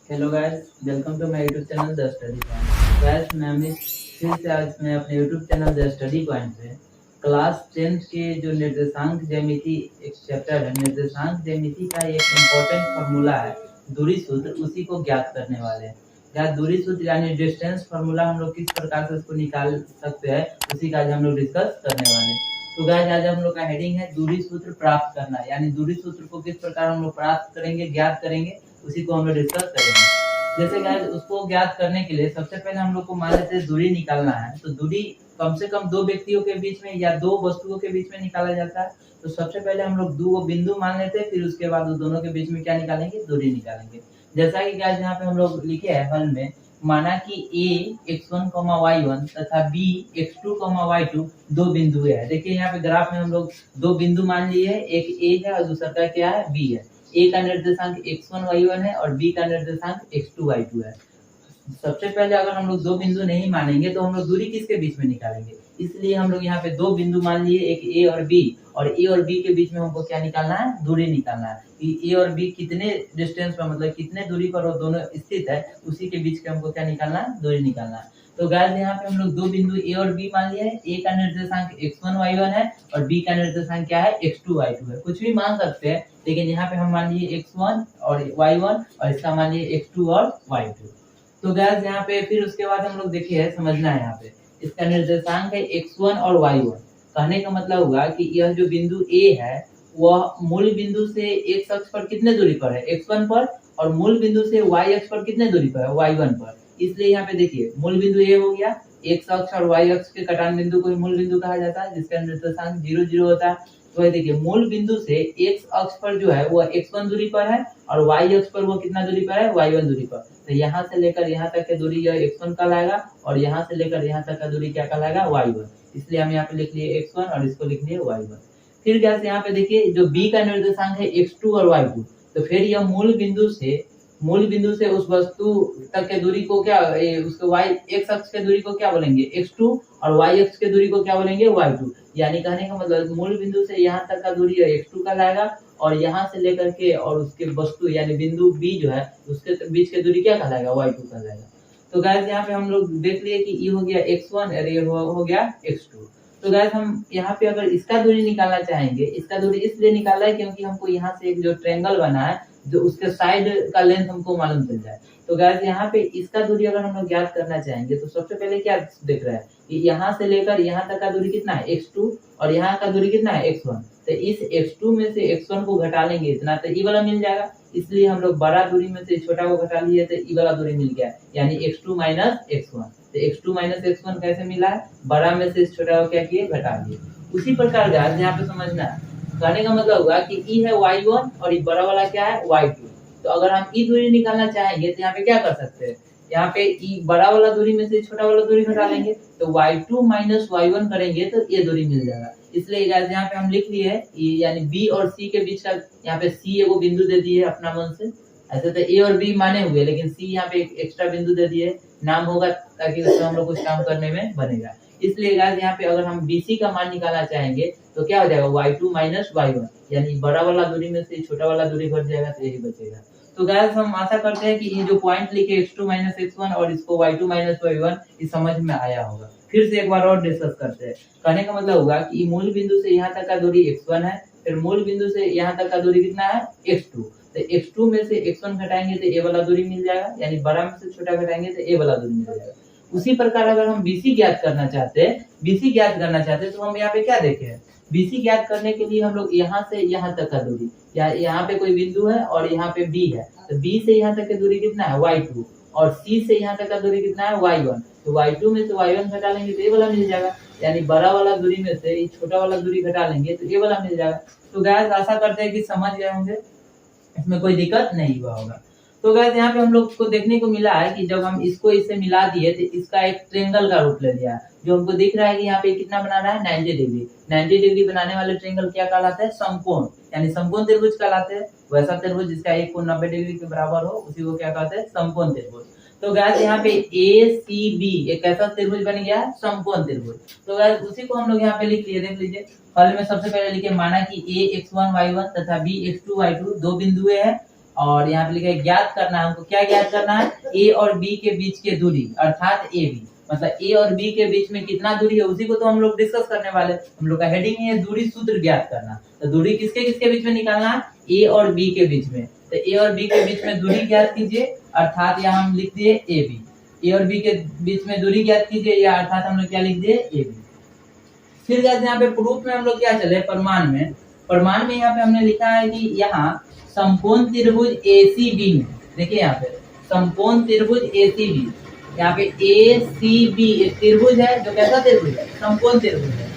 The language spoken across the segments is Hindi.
Hello guys, welcome to my YouTube channel the study point. Guys, मैं अमित फिर से आज मैं अपने YouTube channel the study point पे क्लास 10th के जो निर्देशांक ज्यामिति एक चैप्टर है, निर्देशांक ज्यामिति का एक इम्पोर्टेंट फार्मूला है दूरी सूत्र, उसी को ज्ञात करने वाले हैं। क्या दूरी सूत्र यानी डिस्टेंस फार्मूला हम लोग किस प्रकार से उसको निकाल सकते हैं, उसी का आज हम लोग डिस्कस करने वाले हैं। तो गाइस, आज हम लोग का हेडिंग है दूरी सूत्र प्राप्त करना, यानी दूरी सूत्र को किस प्रकार हम लोग प्राप्त करेंगे, ज्ञात करेंगे, उसी को हम लोग डिस्कस करेंगे। जैसे गाइस, उसको ज्ञात करने के लिए सबसे पहले हम लोग को मान लेते हैं दूरी निकालना है। तो दूरी कम से कम दो व्यक्तियों के बीच में या दो वस्तुओं के बीच में निकाला जाता है। तो सबसे पहले हम लोग दो बिंदु मान लेते हैं, फिर उसके बाद उस दोनों के बीच में क्या निकालेंगे, दूरी निकालेंगे। जैसा कि गाइस यहाँ पे हम लोग लिखे है हल में, माना कि a x1, y1 तथा b x2, y2 दो बिंदु है। देखिए यहाँ पे ग्राफ में हम लोग दो बिंदु मान लिए है, एक a है और दूसरा का क्या है, b है। a का निर्देशांक x1, y1 है और b का निर्देशांक x2, y2 है। सबसे पहले अगर हम लोग दो बिंदु नहीं मानेंगे तो हम लोग दूरी किसके बीच में निकालेंगे, इसलिए हम लोग यहाँ पे दो बिंदु मान लिए, एक a और b, और a और b के बीच में हमको क्या निकालना है, दूरी निकालना है कि a और b कितने डिस्टेंस पर, मतलब कितने दूरी पर वो दोनों स्थित है, उसी के बीच के हमको क्या निकालना है, दूरी निकालना है। तो गाइस यहाँ पे हम लोग दो बिंदु a और b मान लिए हैं। a का निर्देशांक x1, y1 है और b का निर्देशांक क्या है, x2, y2 है। कुछ भी मान सकते हैं, लेकिन यहाँ पे हम मान लिए x1 और y1 और इसका मान लिए x2 और y2। तो गाइस यहाँ पे फिर उसके बाद हम लोग देखिए, समझना है यहाँ पे इसका निर्देशांक है x1 और y1। कहने का मतलब हुआ कि यह जो बिंदु A है वह मूल बिंदु से x अक्ष पर कितने दूरी पर है, x1 पर, और मूल बिंदु से y अक्ष पर कितने दूरी पर है, y1 पर। इसलिए यहाँ पे देखिए मूल बिंदु A हो गया, x अक्ष और y अक्ष के कटान बिंदु को ही मूल बिंदु कहा जाता है, जिसका निर्देशांक 0, 0 होता है। तो देखिए मूल बिंदु से x अक्ष पर जो है वो x1 दूरी पर है और y अक्ष पर वो कितना दूरी पर है, y1 दूरी पर। तो यहाँ से लेकर यहाँ तक की दूरी यह x1 कहलाएगा और यहाँ से लेकर यहाँ तक का दूरी क्या कहलाएगा, y1। इसलिए हम यहाँ पे लिख लिए x1 और इसको लिख लिए y1। फिर क्या यहाँ पे देखिए जो b का निर्देशांक है x2 और y2, तो फिर यह मूल बिंदु से उस वस्तु तक के दूरी को क्या, उसके y x अक्ष के दूरी को क्या बोलेंगे, x2, और y अक्ष के दूरी को क्या बोलेंगे, y2। यानी कहने का मतलब मूल बिंदु से यहाँ तक का दूरी x2 कहलाएगा और यहाँ से लेकर के और उसके वस्तु यानी बिंदु b जो है उसके बीच की दूरी क्या कहलाएगा, y2 कहलाएगा। तो गाइस यहाँ पे हम लोग देख लिए कि ये हो गया x1 और ये हो गया x2। तो गाइस हम यहाँ पे अगर इसका दूरी निकालना चाहेंगे, इसका दूरी इसलिए निकाला है क्योंकि हमको यहाँ से एक जो ट्रायंगल बना है, जो उसके साइड का लेंथ हमको मालूम चल जाए। तो गाइस यहाँ पे इसका दूरी अगर हम लोग ज्ञात करना चाहेंगे तो सबसे पहले क्या देख रहा है कि यहाँ से लेकर यहाँ तक का दूरी कितना है, x2, और यहाँ का दूरी कितना है, x1। तो इस x2 में से x1 को घटा लेंगे इतना, तो ई वाला मिल जाएगा। इसलिए हम लोग बड़ा दूरी में से छोटा को घटा लिए, तो ई वाला दूरी मिल गया, यानी x2 माइनस x1। तो x2 माइनस x1 कैसे मिला है, बड़ा में से छोटा को क्या किए, घटा दिए। उसी प्रकार गाइस यहाँ पे समझना है, कहने का मतलब होगा कि ई है y1 और ये बड़ा वाला क्या है, y2। तो अगर हम ई दूरी निकालना चाहेंगे तो यहाँ पे क्या कर सकते हैं, यहाँ पे ई बड़ा वाला दूरी में से छोटा वाला दूरी घटा लेंगे, तो y2 माइनस y1 करेंगे तो ये दूरी मिल जाएगा। इसलिए गाइस यहाँ पे हम लिख लिए है यानी b और c के बीच का, यहाँ पे c एगो बिंदु दे दिए अपना मन से। ऐसे तो a और b माने हुए, लेकिन c यहाँ पे एक एक्स्ट्रा बिंदु दे दिए, नाम होगा ताकि उससे हम लोग कुछ काम करने में बनेगा। इसलिए गाइस यहाँ पे अगर हम BC का मान निकालना चाहेंगे तो क्या हो जाएगा, y2 माइनस y1, यानी बड़ा वाला दूरी में से छोटा वाला दूरी घट जाएगा, तो यही बचेगा। तो गाइस हम आशा करते हैं कि ये जो पॉइंट लिखे x2 माइनस x1 और इसको y2 माइनस y1 ये समझ में आया होगा। फिर से एक बार और डिस्कस करते हैं। कहने का मतलब होगा कि मूल बिंदु से यहाँ तक का दूरी x1 है, फिर मूल बिंदु से यहाँ तक का दूरी कितना है, x2। तो x2 में से x1 घटाएंगे तो a वाला दूरी मिल जाएगा, यानी बड़ा में से छोटा घटाएंगे तो a वाला दूरी मिल जाएगा। उसी प्रकार अगर हम BC ज्ञात करना चाहते हैं तो हम यहाँ पे क्या देखे हैं, BC ज्ञात करने के लिए हम लोग यहाँ से यहाँ तक का दूरी, या यहाँ पे कोई बिंदु है और यहाँ पे B है, तो B से यहाँ तक की दूरी कितना है, y2, और C से यहाँ तक का दूरी कितना है, y1। तो y2 में से y1 घटा लेंगे तो ये वाला मिल जाएगा, यानी बड़ा वाला दूरी में से छोटा वाला दूरी घटा लेंगे तो ये वाला मिल जाएगा। तो गाइस आशा करते हैं कि समझ गए होंगे, इसमें कोई दिक्कत नहीं हुआ होगा। तो गाइस यहाँ पे हम लोग को देखने को मिला है कि जब हम इसको इससे मिला दिए तो इसका एक ट्रायंगल का रूप ले लिया, जो हमको दिख रहा है कि यहाँ पे कितना बना रहा है, 90 डिग्री। 90 डिग्री बनाने वाले ट्रायंगल क्या कहलाते हैं, समकोण, यानी समकोण त्रिभुज कहलाते हैं। वैसा त्रिभुज जिसका एक कोण 90 डिग्री के बराबर हो उसी को क्या कहते हैं, समकोण त्रिभुज। तो गाइस यहाँ पे ACB एक ऐसा त्रिभुज बन गया है, समकोण त्रिभुज। तो गाइस उसी को हम लोग यहाँ पे लिख लिए, देख लीजिए। हल में सबसे पहले लिखे, माना कि A x1 y1 तथा B x2 y2 दो बिंदुएं हैं और यहाँ पे लिखा है ज्ञात करना है। हमको क्या ज्ञात करना है? ए और बी के बीच की दूरी अर्थात ए बी, मतलब ए और बी के बीच में कितना दूरी है उसी को तो हम लोग डिस्कस करने वाले। हम लोग का हेडिंग है दूरी सूत्र ज्ञात करना। तो दूरी किसके किसके बीच में निकालना है? ए और बी के बीच में। तो ए और बी के बीच में दूरी ज्ञात कीजिए अर्थात यहाँ हम लिख दिए ए बी। ए और बी के बीच में दूरी ज्ञात कीजिए या अर्थात हम लोग क्या लिख दिए? A B. फिर गाइस यहाँ पे प्रूफ में हम लोग क्या चले? प्रमाण में। प्रमाण में यहाँ पे हमने लिखा है कि यहाँ समकोण त्रिभुज एसीबी में, देखिए यहाँ पे समकोण त्रिभुज एसीबी, यहाँ पे एसीबी एक त्रिभुज है जो कैसा त्रिभुज है? समकोण त्रिभुज है।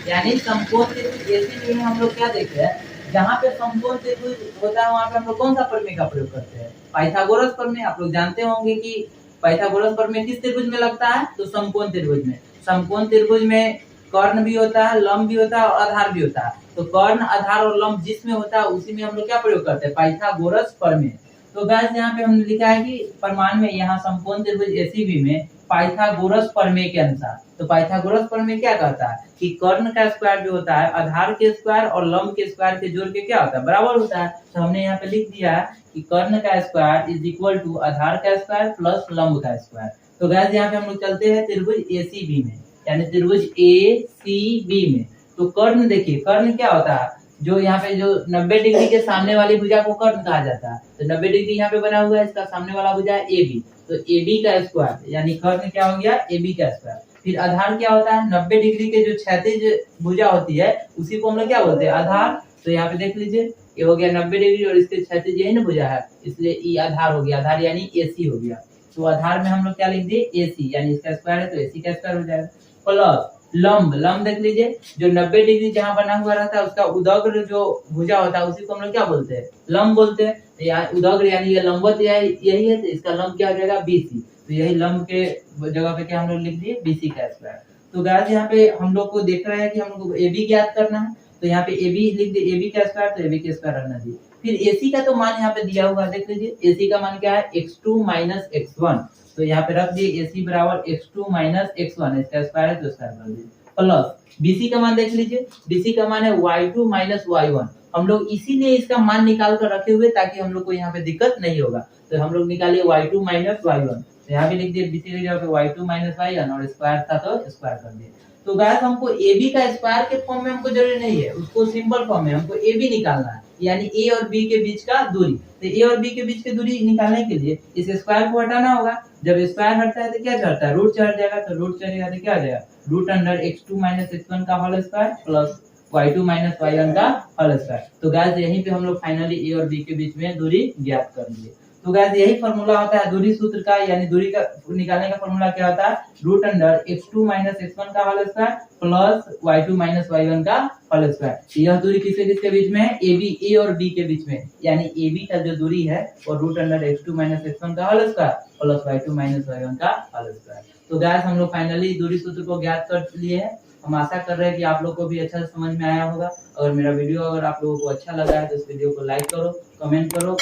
यानी समकोण त्रिभुज एसीबी में हम लोग क्या देखते हैं? जहाँ पे समकोण त्रिभुज होता है वहाँ पे हम लोग कौन सा प्रमेय का प्रयोग करते हैं? पाइथागोरस प्रमेय। आप लोग जानते होंगे कि पाइथागोरस प्रमेय किस त्रिभुज में लगता है? तो समकोण त्रिभुज में। समकोण त्रिभुज में कर्ण भी होता है, लंब भी होता है और आधार भी होता है। तो कर्ण, आधार और लंब जिसमें होता है उसी में हम लोग क्या प्रयोग करते हैं? पाइथागोरस प्रमेय। तो गाइस यहाँ पे हमने लिखा है कि प्रमाण में यहाँ समकोण त्रिभुज एसीबी में पाइथागोरस प्रमेय के अनुसार। तो पाइथागोरस प्रमेय क्या कहता है कि कर्ण का स्क्वायर जो होता है आधार के स्क्वायर और लंब के स्क्वायर के जोड़ के क्या होता है? बराबर होता है। तो हमने यहाँ पे लिख दिया है कि कर्ण का स्क्वायर इज इक्वल टू आधार का स्क्वायर प्लस लंब का स्क्वायर। तो गाइस यहाँ पे हम लोग चलते हैं त्रिभुज एसीबी में, यानी त्रिभुज एसीबी में। तो कर्ण देखिए, कर्ण क्या होता है? जो यहाँ पे जो 90 डिग्री के सामने वाली भुजा को कर्ण कहा जाता है। तो 90 डिग्री यहाँ पे बना हुआ है, इसका सामने वाला भुजा है AB। तो AB का स्क्वायर यानी कर्ण क्या हो गया? AB का स्क्वायर। फिर आधार क्या होता है? 90 डिग्री के जो क्षैतिज भुजा होती है उसी को हम लोग क्या बोलते हैं? आधार। तो यहाँ पे देख लीजिए ये हो गया 90 डिग्री और इसके क्षैतिज यही ना भुजा है, इसलिए ई आधार हो गया। आधार यानी AC हो गया। तो आधार में हम लोग क्या लिख दिए? AC, यानी इसका स्क्वायर है तो AC का स्क्वायर हो जाएगा। प्लस लंब, लंब देख लीजिए जो 90 डिग्री जहां बना हुआ रहता है उसका उदग्र जो भुजा होता है उसी को हम लोग क्या बोलते हैं? लंब बोलते हैं। तो यहाँ उदग्र यानी ये लंबवत यही है, तो इसका लंब क्या हो जाएगा? BC। तो यही लंब के जगह पे क्या हम लोग लिख दिए? BC का स्क्वायर। तो गाइस यहाँ पे हम लोग को देख रहे हैं कि हम लोग को AB ज्ञात करना है। तो यहाँ पे AB लिख दिए, AB का स्क्वायर, तो AB का स्क्वायर रहना चाहिए। फिर AC का तो मान यहाँ पे दिया हुआ देख लीजिए, AC का मान क्या है? x2 minus x1। तो यहाँ पे रख दिए AC बराबर x2 माइनस x1, इसका स्क्वायर है तो स्क्वायर कर दिए। प्लस BC का मान देख लीजिए, BC का मान है y2 माइनस y1। हम लोग इसीलिए इसका मान निकाल कर रखे हुए ताकि हम लोग को यहाँ पे दिक्कत नहीं होगा। तो हम लोग निकालिए y2 माइनस y1। तो यहाँ पे लिख दिए BC की जगह पे y2 माइनस y1 और स्क्वायर था तो स्क्वायर कर दिए। तो गाइस हमको AB का स्क्वायर के फॉर्म में हमको जरूरी नहीं है, उसको सिंपल फॉर्म में हमको AB निकालना है, यानी A और B के बीच का दूरी। तो A और B के बीच की दूरी निकालने के लिए इस स्क्वायर को हटाना होगा। जब स्क्वायर हटता है तो क्या चढ़ता है? रूट चढ़ जाएगा। तो रूट चढ़ेगा तो क्या हो जाएगा? Root under x2 minus x1 का whole square plus y2 minus y1 का होल स्क्वायर। तो गाइस यहीं पे हम लोग फाइनली A और B के बीच में दूरी ज्ञात कर लिए। तो गाइस यही फार्मूला होता है दूरी सूत्र का, यानी दूरी का निकालने का फार्मूला क्या होता है? Root under x2 minus x1 का whole square plus y2 minus y1 का होल स्क्वायर। यह दूरी किसके किसके बीच में है? A और B के बीच में, यानी AB का जो दूरी है वो root under x2 minus x1 का whole square plus y2 minus y1 का होल स्क्वायर। तो गाइस हम लोग फाइनली दूरी सूत्र को ज्ञात कर लिए हैं। हम आशा कर रहे हैं कि आप लोग को भी अच्छा से समझ में आया होगा। अगर मेरा वीडियो अगर आप लोगों को अच्छा लगा है तो इस वीडियो को लाइक करो, कमेंट करो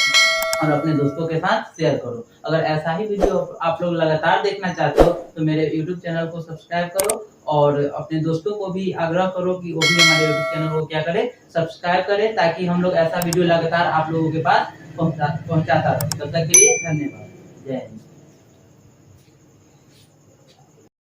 और अपने दोस्तों के साथ शेयर करो। अगर ऐसा ही वीडियो आप लोग लगातार देखना चाहते हो तो मेरे YouTube चैनल को सब्सक्राइब करो और अपने दोस्तों को भी आग्रह करो कि वो भी हमारे YouTube चैनल को क्या करें? सब्सक्राइब करें, ताकि हम लोग ऐसा वीडियो लगातार आप लोगों के पास पहुंचाता रहे। तब तक के लिए धन्यवाद। जय हिंद।